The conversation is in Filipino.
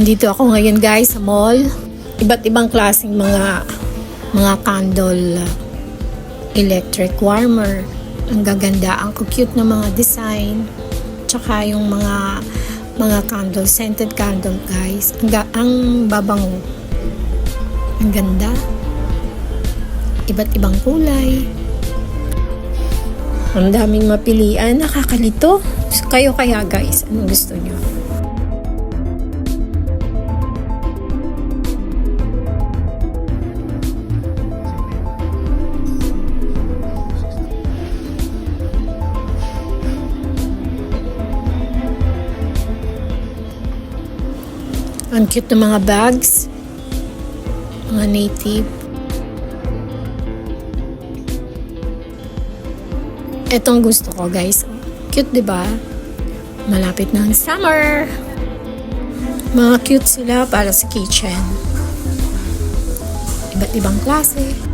Andito ako ngayon guys sa mall. Iba't ibang klaseng mga candle, electric warmer. Ang gaganda, ang cute na mga design. Tsaka yung mga candle, scented candle guys. Ang babango. Ang ganda. Iba't ibang kulay. Ang daming mapilian, nakakalito. Kayo kaya guys, anong gusto nyo? Ang cute ng mga bags. Mga native. Etong gusto ko guys. Cute, diba? Malapit na ang summer. Mga cute sila para sa kitchen. Iba't ibang klase.